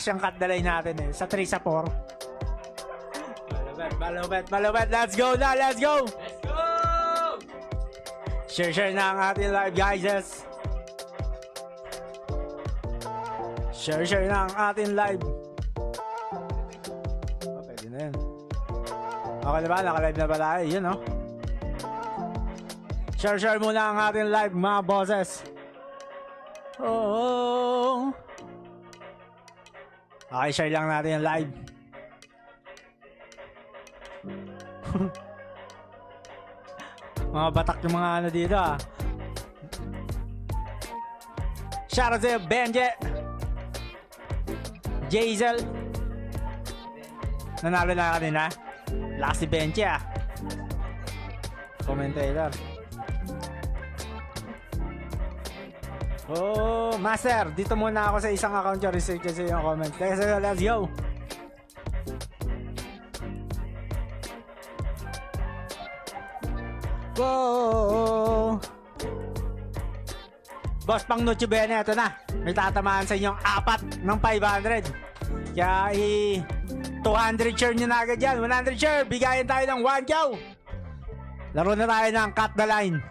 mataas yung cut the line natin eh. Sa 3 sa 4. Malupet. Let's go na, let's go! Let's go! Share na ang ating live, guys. Yes. Share na ang ating live. Oh, pwede na yun. Okay na ba? Naka-live na ba tayo? Yun, no? Share muna ang ating live, mga bosses. Oh. Okay, share lang natin yung live. Mga batak yung mga ano dito ah. Shoutout sa'yo, Benje. Jazel. Nanalo na kanina. Lakas si Benje ah. Commentator. Oh, Master, dito muna ako sa isang account yung research kasi yung comment. Kaya let's go. Go! Boss pang Noche Buena, ito na. May tatamaan sa inyong 4 ng 500. Kaya 200 share nyo na agad yan. 100 share, bigayan tayo ng 1K. Laro na tayo ng cut the line.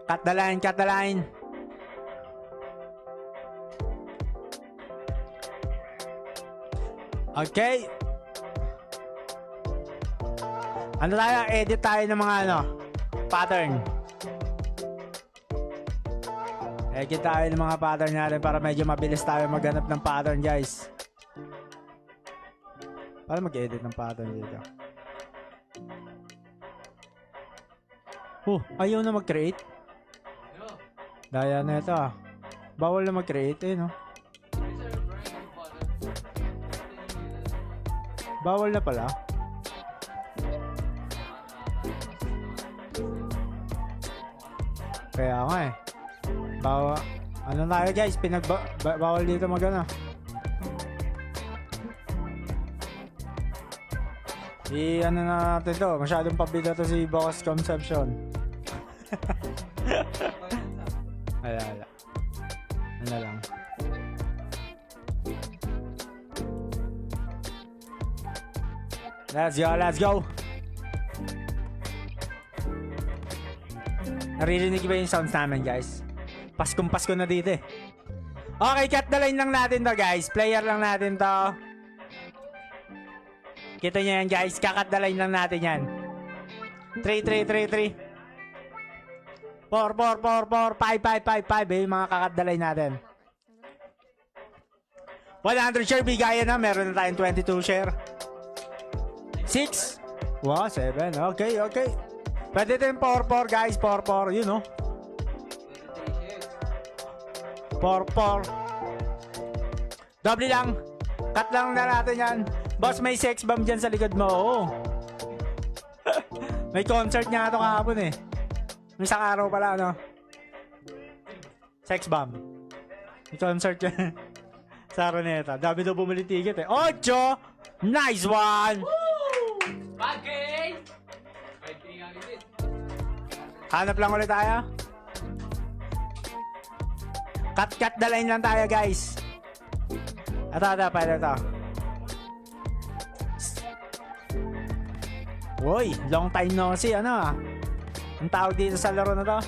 Cut the line. Okay. Ano tayo? Edit tayo ng mga pattern. Edit tayo ng mga pattern natin para medyo mabilis tayo maghanap ng pattern, guys. Para mag-edit ng pattern dito. Ayaw na mag-create. Daya na ito ah. Bawal na mag-create no? Bawal na pala. Kaya nga eh. Ano tayo guys? Bawal dito magana. Ano na natin to? Masyadong pabida to si Boss Conception. Ala. Ano lang. Let's go. Naririnig ba yung sounds namin, guys? Pasko na dito eh. Okay, cut the line lang natin to, guys. Player lang natin to. Kita nyo yan, guys. Kakat the line lang natin yan. 3. 4, 5, 5 yung mga kakadalay natin. 100 share, bigayan na. Meron na tayong 22 share. 6. Wow, 7. Okay. Pwede din 4, guys. 4, you know. 4. Doble lang. Cut lang na natin yan. Boss, may sex bomb dyan sa likod mo. Oo. May concert nga ito kahapon eh. Isang araw pala, no? Sex bomb. May concert yan. Sa Araneta. Dami daw bumili ticket eh. 8! Nice one! Bagay! Hanap lang ulit tayo. Cut the line lang tayo, guys. Ito. Pwede ito. Uy, long time no see. Ang tawag dito sa laro na to.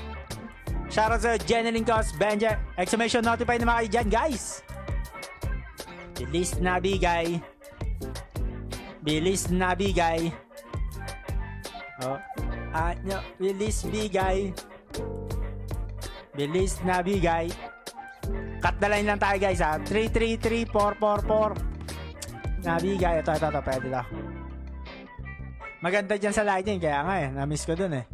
Shoutout sa Jeneline Cos, Benja. Exclamation notify na mga kayo dyan, guys. Bilis na bigay. Bilis bigay. Cut the line lang tayo, guys ha. 3, 4. Nabigay. Ito. Pwede lang. Maganda dyan sa lighting, kaya nga na-miss ko dun eh.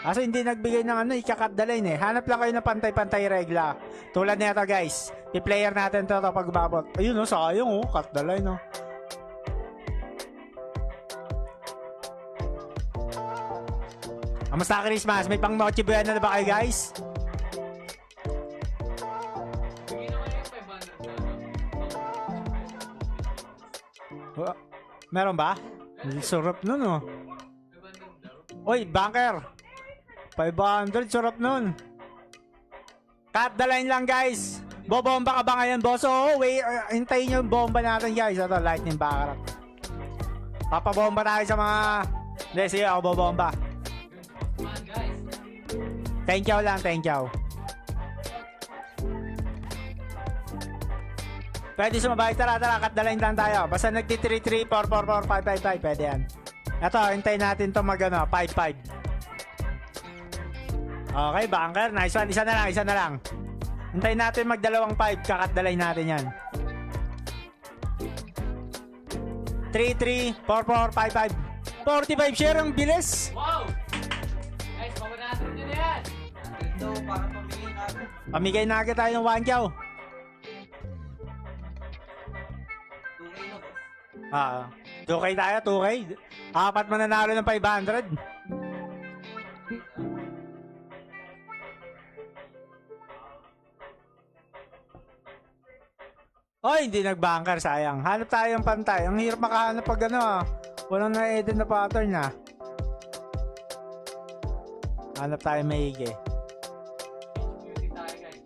Kaso hindi nagbigay ng ika-cut the line eh. Hanap lang kayo ng pantay-pantay regla. Tulad nito, guys. I-player natin to pag babot. Ayun sayang cut the line Kamusta Christmas? May pang Noche Buena na ba kayo, guys? Meron ba? Sarap nun Oy, banker. 500, sarap nun. Cut the line lang, guys. Bobomba ka ba ngayon, boss? Oo, wait. Hintayin yung bomba natin, guys. Ito, lightning baccarat. Papabomba tayo sa mga... Hindi, sige, ako bobomba. Come on, guys. Thank you lang, thank you. Pwede sumabay, tara, cut the line lang tayo. Basta nagti-3-3, 4-4-4, 5-5-5, pwede yan. Ito, hintayin natin to mag 5-5. Okay, bunker, nice one. Isa na lang. Hintayin natin mag 2-5, kakat the line natin yan. 3-3, 4-4, 5-5. 45 share, ang bilis. Wow! Guys, mamanatid nyo na yan. Ito, para pamigay natin. Pamigay na agad tayo ng 1 chow. 2K na, boss. 2K tayo, 2K. Apat mananalo ng 500. Oy, hindi nag-bunker, sayang. Hanap tayo ng pantay. Ang hirap makahanap pag walang na-edit na pattern na. Hanap tayo maigi. Music tayo, guys.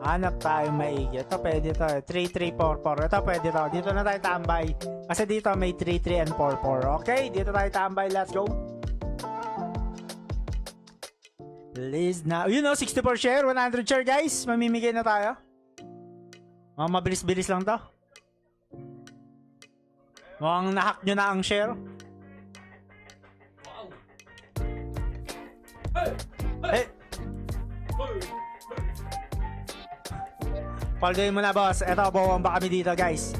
Hanap tayo maigi. Ito pwede to. 3-3-4-4. Ito pwede to. Dito na tayo tambay. Kasi dito may 3-3 and 4-4. Okay, dito tayo tambay. Let's go. Please na. You know, 64 share, 100 share, guys. Mamimigay na tayo. Mabilis-bilis lang to. Mukhang nahack nyo na ang share. Wow! Eh, paldoy mo na, boss. Eto, bomba kami dito, guys.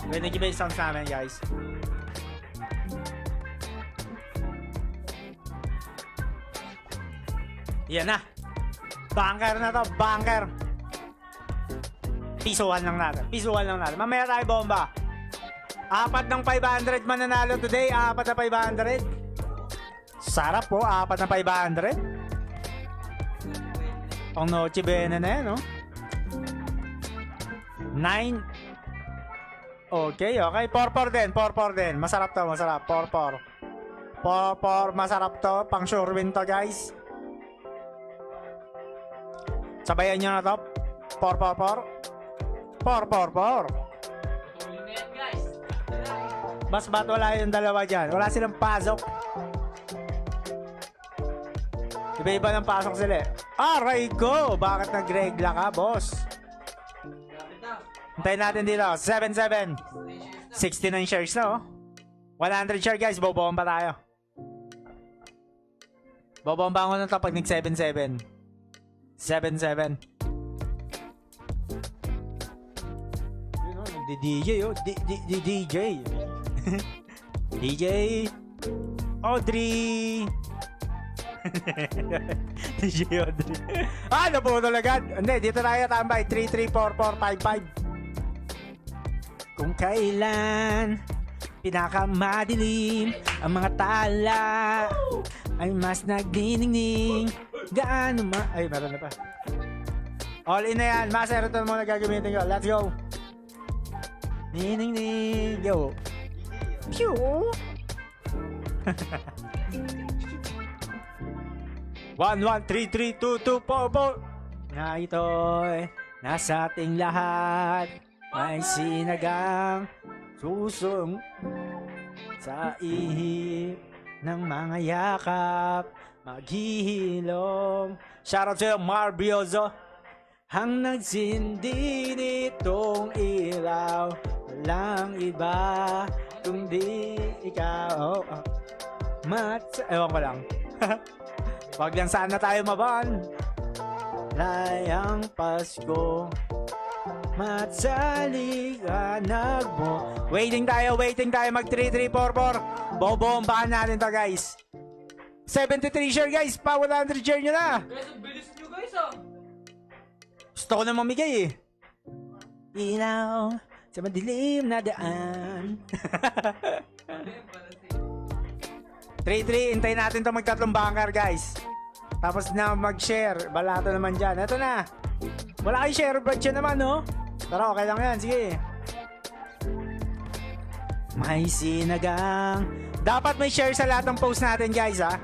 Rinig iba yung sounds namin, guys. Yan na. Bunker na to, bunker. Pisuhan lang natin. Mamaya tayo bomba. Apat ng 500 mananalo today. Apat na 500. Sarap po, apat na 500. Pang Noche Buena na yan, no? 9. Okay. 4-4 din. Masarap to, 4-4. 4-4, masarap to. Pang sure win to, guys. Sabayan nyo na to. 4-4-4. 4-4-4. Patuloy na yan, guys. Mas ba't wala yung dalawa dyan? Wala silang pasok. Iba-iba ng pasok sila eh. Aray ko! Bakit nagregla ka, boss? Grabe na. Hintayin natin dito. 7-7. 69 shares na, oh. 100 share, guys. Bobomba tayo. Bobomba ko na to pag nag-7-7. 7-7. Yun, oh. Nagdi-DJ, oh. DJ. DJ. Audrey. DJ Audrey. Naputol agad. Hindi, dito tayo tambay. 3-3-4-4-5-5. Kung kailan pinakamadilim ang mga tala ay mas nagdiningning gaano ay meron na pa. All in na yan. Master, ito muna gagamitin ko. Let's go. Ding yo. Pew. 1-1-3-3-2-2-4-4. Na ito'y nasa ating lahat. May sinagang susong sa ihip ng mga yakap. Maghihilom. Shoutout sa'yo, Marbioso. Ang nagsindi nitong ilaw, walang iba kundi ikaw. Ewan ko lang. Wag lang sana tayo maban. Layang Pasko, matsaliganag mo. Waiting tayo mag 3-3-4-4. Bobombahan natin to, guys. 73 share, guys. Pa 100 share nyo na. Guys, ang bilis nyo, guys, ah. Gusto ko na mamigay eh. Ilaw sa madilim na daan. 3-3, hintayin natin to magtatlong bunker, guys. Tapos na mag-share. Balato naman dyan. Ito na. Wala kayo share badge yun naman, no? Pero okay lang yan. Sige. May sinagang. Dapat may share sa lahat ng post natin, guys, ha?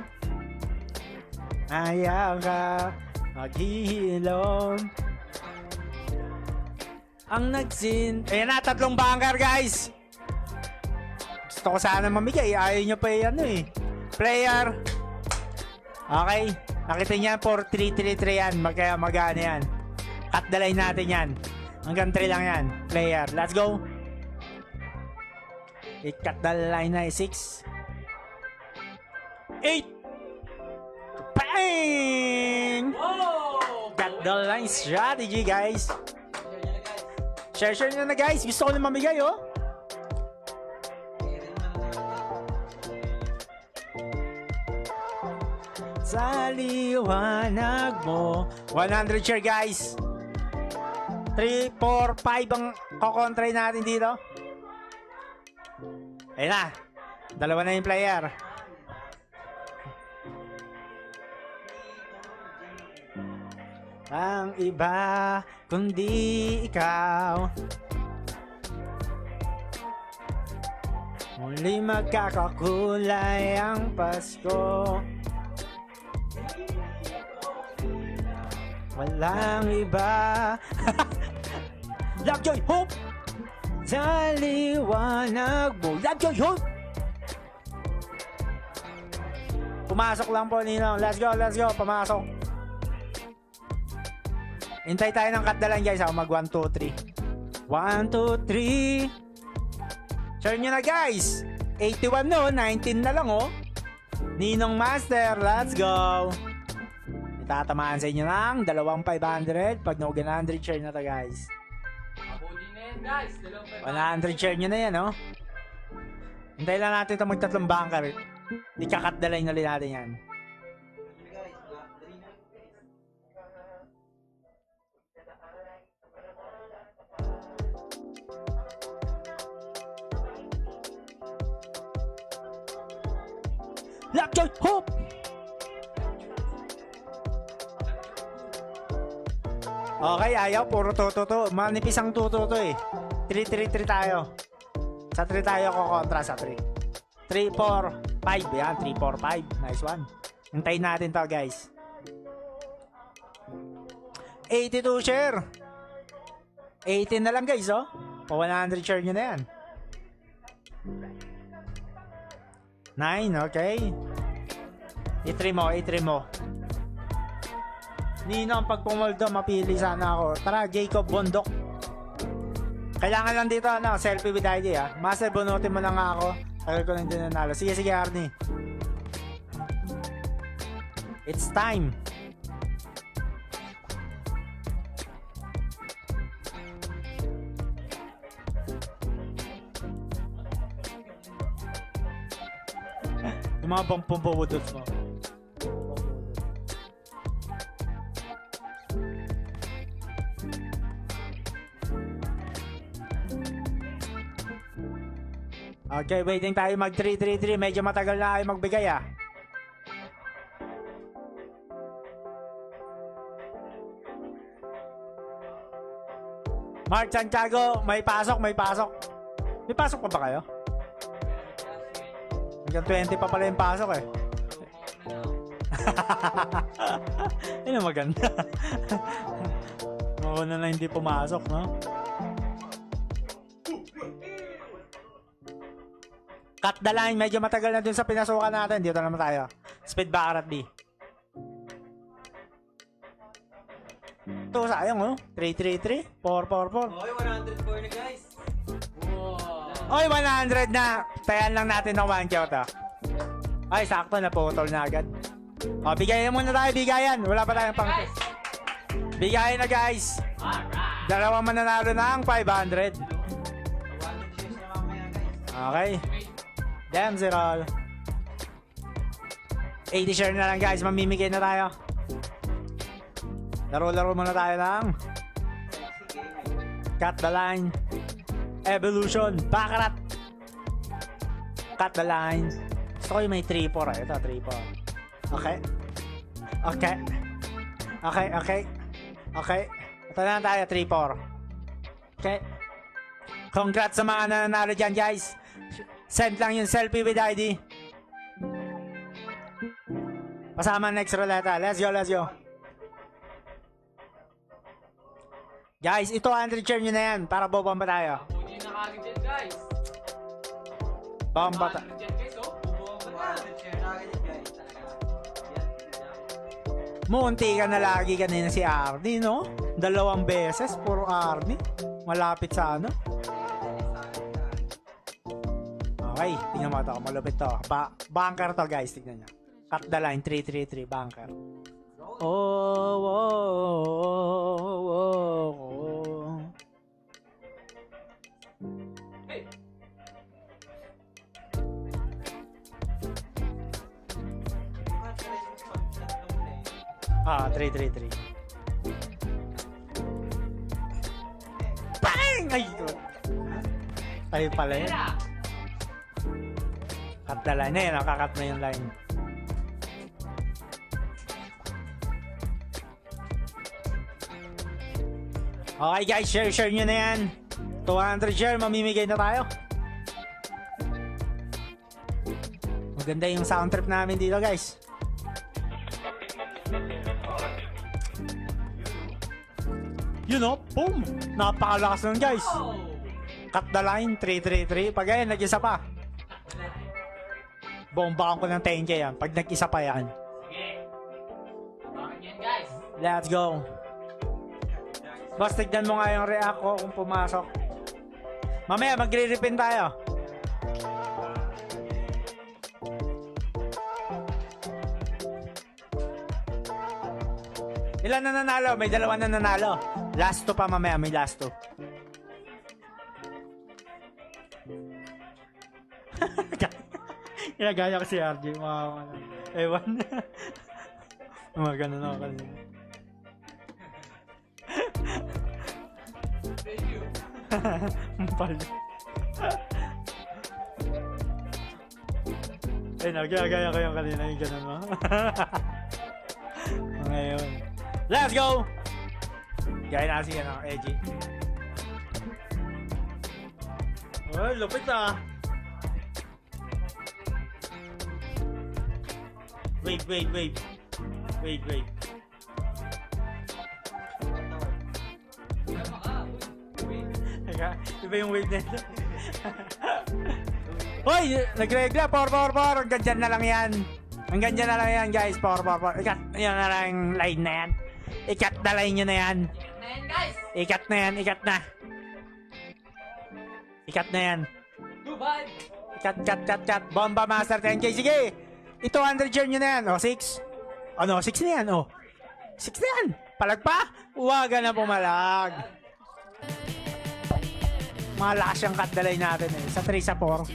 Ayaw ka maghihilom. Ang ayan na, 3 bunker guys. Gusto ko sana mamigay, ayaw nyo pa yan player. Okay, nakita niyan 4-3-3-3 yan, magana yan. Cut the line natin yan. Hanggang 3 lang yan, player. Let's go. I-cut the line na 6 8. Bang! Oh! Cut the line strategy guys. Share nyo na guys. Share nyo na guys. Gusto ko na mamigay Share na Sa liwanag mo. 100 share guys. 3, 4, 5 ang kukontray natin dito. Ayun na. 2 na yung player. Ang iba kundi ikaw. Muli magkakakulay ang Pasko. Walang iba. Love, joy, hope. Sa liwanag mo. Love, joy, hope. Pumasok lang po, Ninong. Let's go, let's go. Pumasok. Hintay tayo ng cut na lang guys. Ako mag 1, 2, 3. 1, 2, 3. Share nyo na guys. 81 no. 19 na lang Ninong Master. Let's go. Itatamaan sa inyo ng 2,500 pag no 100 share na to guys. Abudi na yan guys. 100 share nyo na yan Hintay lang natin ito mag 3 bunker. Ikakat na line ulit natin yan. guys. Dali na guys. Love, joy, hope! Okay, ayaw. Puro tuto. Manipis ang tuto 3-3-3 tayo. Sa 3 tayo kukontra sa 3. 3, 4, 5. Yan, 3, 4, 5. Nice one. Hintayin natin to guys. 82 share. 18 na lang guys Pa 100 share nyo na yan. 9, okay. I-3 mo. Nino, ang pagpumuldo, mapili sana ako. Tara, Jacob Bondok. Kailangan lang dito, selfie with ID Master, bunutin mo na nga ako. Tagal ko lang din nanalo. Sige, Arnie. It's time. Yung mga pampubudots mo. Okay, waiting tayo mag 3-3-3. Medyo matagal na kayo magbigay Mark Santiago, may pasok. May pasok pa ba kayo? Hanggang 20 pa pala yung pasok Yun ang maganda. Mauna na hindi pumasok, no? Cut the line. Medyo matagal na dun sa pinasukan natin. Dito naman tayo. Speed Baccarat B. Ito, sayang 3-3-3. 4-4-4. Okay, 104 na guys. Wow. Oy, 100 na. Tayan lang natin ng 1 count Ay, sakto. Naputol na agad. Bigayan muna tayo. Bigayan. Wala pa tayong pang... Guys. Bigayan na guys. Alright. Dalawang mananalo ng 500. 100 shares na mamaya guys. Okay. Damn, Zerol. 80 share na lang guys. Mamimigay na tayo. Laro-laro muna tayo ng Cut the Line. Evolution. Baccarat. Cut the Line. Gusto ko yung may 3-4 Ito, 3-4. Okay. Okay. Okay, okay. Okay. Ito na tayo, 3-4. Okay. Congrats sa mga nananalo dyan guys. Send lang yung selfie with ID. Pasama next ruleta. Let's go, let's go. Guys, ito 100 share nyo na yan para bobomba tayo. Puji na kagad dyan, guys. Bomba 100 dyan, guys, oh. Bubuo ba na? Share na agad yun, guys. Talaga. Yan. Munti ka na lagi kanina si Arnie, no? 2 beses, puro Arnie. Malapit sa ano. Okay, tingnan mo ito. Malupit to. Bunker to, guys. Tingnan nyo. Cut the line. 3-3-3. Bunker. Oh, oh, oh, oh, oh. Hey. Ah, 3-3-3. Bang! Ay! Tayo pala yun. Tira. Cut the line. Ayan, nakakat na yung line. Okay guys, share nyo na yan. 200 share, mamimigay na tayo. Maganda yung sound trip namin dito guys. You know, boom! Napakalakas nun guys. Oh. Cut the line, 3-3-3. Pag ayan, nag-isa pa. Bombakan ko ng 10k yan. Pag nag-isa pa yan. Sige. Bakit yan, guys? Let's go. Boss, tignan mo nga yung react ko kung pumasok. Mamaya, magre-repin tayo. Ilan na nanalo? May 2 na nanalo. Last 2 pa mamaya, may last 2. Ginagaya ko si RJ. Ewan. Mga ganun ako kanina. Thank you. Pal. Eh, nagagaya ko yung kanina yung ganun mo. Ngayon. Let's go! Gaya na kasi yan ang edgy. Oh, lupit ah. Wait. Wait. Tama ka. Uy. Teka, iba yung wave na ito. Hoy! Nagregla, 4. Hanggang dyan na lang yan. Hanggang dyan na lang yan, guys. 4. Ikat, yan na lang yung line na yan. Ikat na line nyo na yan. Yan na yan, guys. Ikat na yan, ikat na. Ikat na yan. Dubai. Cut. Bomba Master 10k. Sige! Ito 100 share nyo na yan. O, 6. Ano, 6 na yan. O, 6 na yan. Palag pa? Huwag na pumalag. Malakas yung cut the line natin eh. Sa 3 sa 4.